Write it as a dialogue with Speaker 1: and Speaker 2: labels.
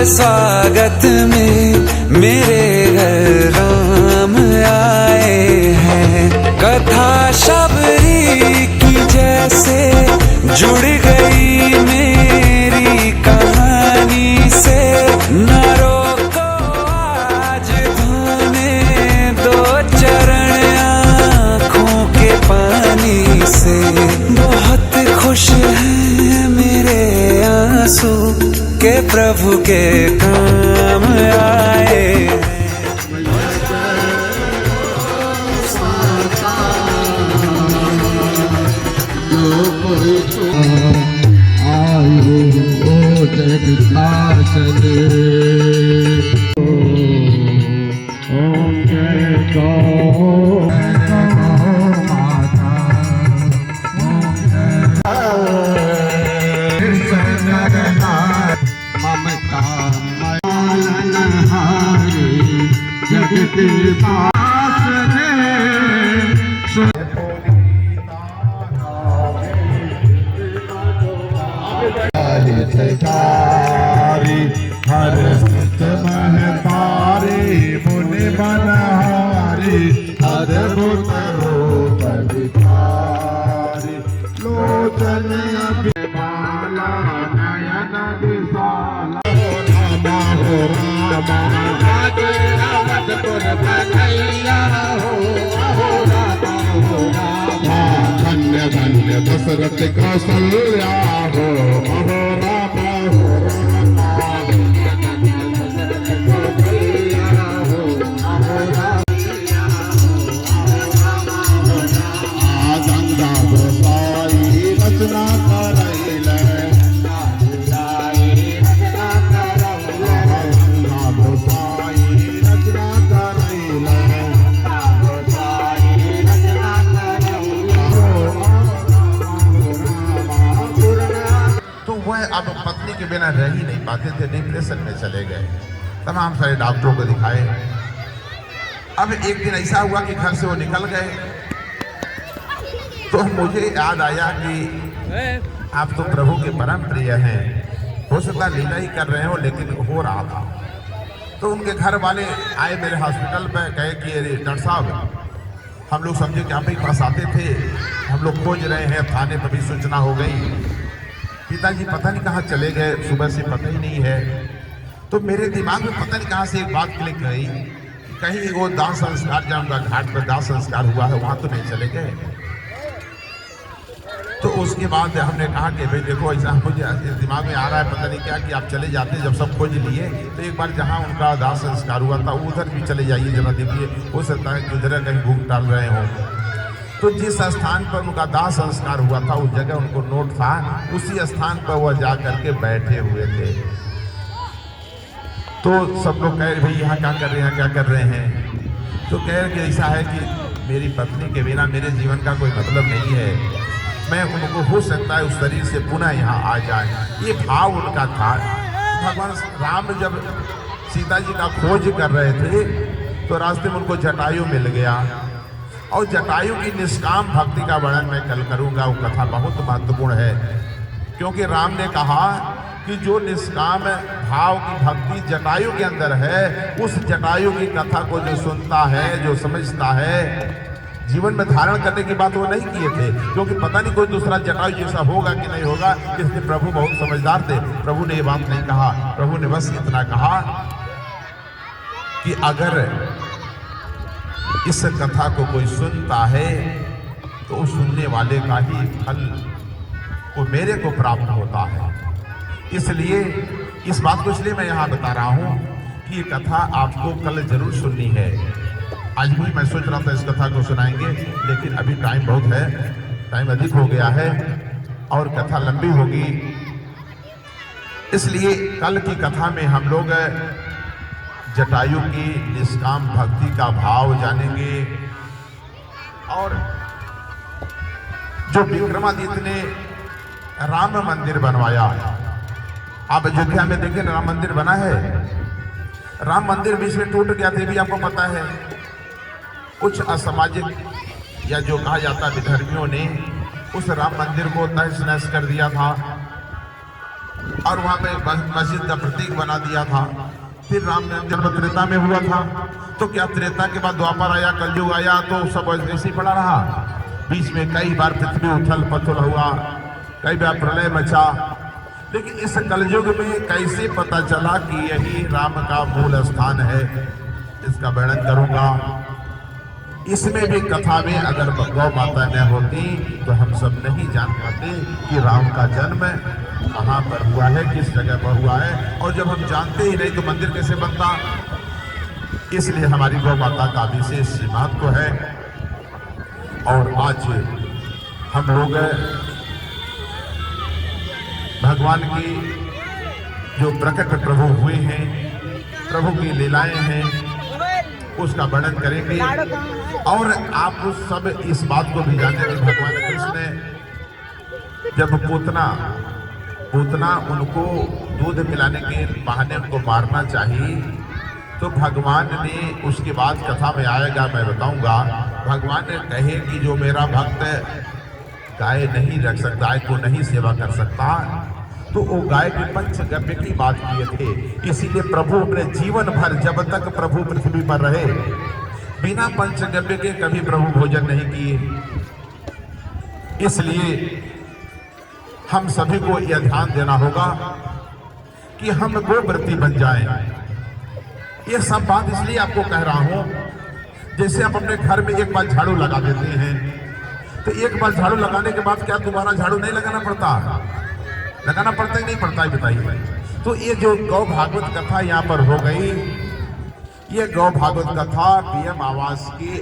Speaker 1: स्वागत में मेरे घर राम आए हैं। कथा शबरी की जैसे जुड़ गई मेरी कहानी से, न रोको आज धोने दो चरण आँखों के पानी से। बहुत खुश हैं मेरे आंसू के प्रभु के काम आए।
Speaker 2: आयो ओ जगतार चले ओम जय गौ माता ममता पालनहारी जगत पास कारी हर सुत महतारी मुनि बनहारी अद्भुत रूप विचारी लोचन बाला नयन विशाला हो रामा धन्य धन्य दशरथ कौशल्या हो अहो रामा हो गंगा गोसाई रचना करैले गंगा गोसाई रचना करैले
Speaker 3: वह अब पत्नी के बिना रह ही नहीं पाते थे, डिप्रेशन में चले गए। तमाम सारे डॉक्टरों को दिखाए। अब एक दिन ऐसा हुआ कि घर से वो निकल गए, तो मुझे याद आया कि आप तो प्रभु के परम प्रिय हैं, हो सकता लीला ही कर रहे हो, लेकिन हो रहा था। तो उनके घर वाले आए मेरे हॉस्पिटल पे, कहे कि अरे डॉक्टर साहब, हम लोग समझे कि आप ही पास आते थे, हम लोग खोज रहे हैं, थाने पर भी सूचना हो गई, पिताजी पता नहीं कहाँ चले गए, सुबह से पता ही नहीं है। तो मेरे दिमाग में पता नहीं कहाँ से एक बात क्लिक गई, कहीं वो दाह संस्कार, जहाँ उनका घाट पर दाह संस्कार हुआ है, वहाँ तो नहीं चले गए। तो उसके बाद हमने कहा कि भाई देखो, ऐसा मुझे दिमाग में आ रहा है, पता नहीं क्या, कि आप चले जाते, जब सब खोज लिए तो एक बार जहाँ उनका दाह संस्कार हुआ था उधर भी चले जाइए, जरा देखिए, हो सकता है कि उधर कहीं घूम टाल रहे हों। तो जिस स्थान पर उनका दाह संस्कार हुआ था, उस जगह उनको नोट था, उसी स्थान पर वह जा करके बैठे हुए थे। तो सब लोग कह रहे भाई यहाँ क्या कर रहे हैं, क्या कर रहे हैं। तो कह रहे कि ऐसा है कि मेरी पत्नी के बिना मेरे जीवन का कोई मतलब नहीं है, मैं उनको हो सकता है उस शरीर से पुनः यहाँ आ जाए, ये भाव उनका था। भगवान राम जब सीता जी का खोज कर रहे थे तो रास्ते में उनको जटायु मिल गया, और जटायु की निष्काम भक्ति का वर्णन मैं कल करूंगा। वो कथा बहुत महत्वपूर्ण है, क्योंकि राम ने कहा कि जो निष्काम भाव की भक्ति जटायु के अंदर है, उस जटायु की कथा को जो सुनता है, जो समझता है, जीवन में धारण करने की बात वो नहीं किए थे, क्योंकि पता नहीं कोई दूसरा जटायु जैसा होगा कि नहीं होगा। इसलिए प्रभु बहुत समझदार थे, प्रभु ने ये बात नहीं कहा। प्रभु ने बस इतना कहा कि अगर इस कथा को कोई सुनता है तो उस सुनने वाले का ही फल वो मेरे को प्राप्त होता है। इसलिए इस बात को इसलिए मैं यहाँ बता रहा हूँ कि ये कथा आपको कल जरूर सुननी है। आज भी मैं सोच रहा था इस कथा को सुनाएंगे, लेकिन अभी टाइम बहुत है, टाइम अधिक हो गया है और कथा लंबी होगी। इसलिए कल की कथा में हम लोग जटायु की निष्काम भक्ति का भाव जानेंगे, और जो विक्रमादित्य ने राम मंदिर बनवाया। आप अयोध्या में देखें राम मंदिर बना है, राम मंदिर बीच में टूट गया था, भी आपको पता है। कुछ असामाजिक या जो कहा जाता है विधर्मियों ने उस राम मंदिर को तहस नहस कर दिया था। और वहां पे मस्जिद का प्रतीक बना दिया था। फिर राम जन्म त्रेता में हुआ था, तो क्या त्रेता के बाद द्वापर आया, कलयुग आया, तो सब ऐसे ही पड़ा रहा? बीच में कई बार पृथ्वी उथल पुथल हुआ, कई बार प्रलय मचा, लेकिन इस कलयुग में कैसे पता चला कि यही राम का मूल स्थान है, इसका वर्णन करूंगा। इसमें भी कथा में अगर गौ माता न होती तो हम सब नहीं जान पाते कि राम का जन्म कहाँ पर हुआ है, किस जगह पर हुआ है, और जब हम जानते ही नहीं तो मंदिर कैसे बनता। इसलिए हमारी गौ माता का विशेष महत्व है। और आज हम लोग भगवान की जो प्रकट प्रभु हुए हैं, प्रभु की लीलाएं हैं, उसका वर्णन करेंगे। और आप सब इस बात को भी जाने कि भगवान कृष्ण जब पूतना उनको दूध पिलाने के बहाने उनको मारना चाहिए, तो भगवान ने उसके बाद कथा में आएगा, मैं बताऊंगा, भगवान ने कहे कि जो मेरा भक्त गाय नहीं रख सकता, गाय को नहीं सेवा कर सकता, तो वो गाय के पंचगव्य की बात किए थे। इसीलिए प्रभु अपने जीवन भर, जब तक प्रभु पृथ्वी पर रहे, बिना पंचगव्य के कभी प्रभु भोजन नहीं किए। इसलिए हम सभी को यह ध्यान देना होगा कि हम गोव्रती बन जाएं। ये सब बात इसलिए आपको कह रहा हूं, जैसे आप अपने घर में एक बार झाड़ू लगा देते हैं, तो एक बार झाड़ू लगाने के बाद क्या दोबारा झाड़ू नहीं लगाना पड़ता? लगाना पड़ता ही नहीं पड़ता है, बताइए। तो ये जो गौ भागवत कथा यहाँ पर हो गई, ये गौ भागवत कथा पीएम आवास की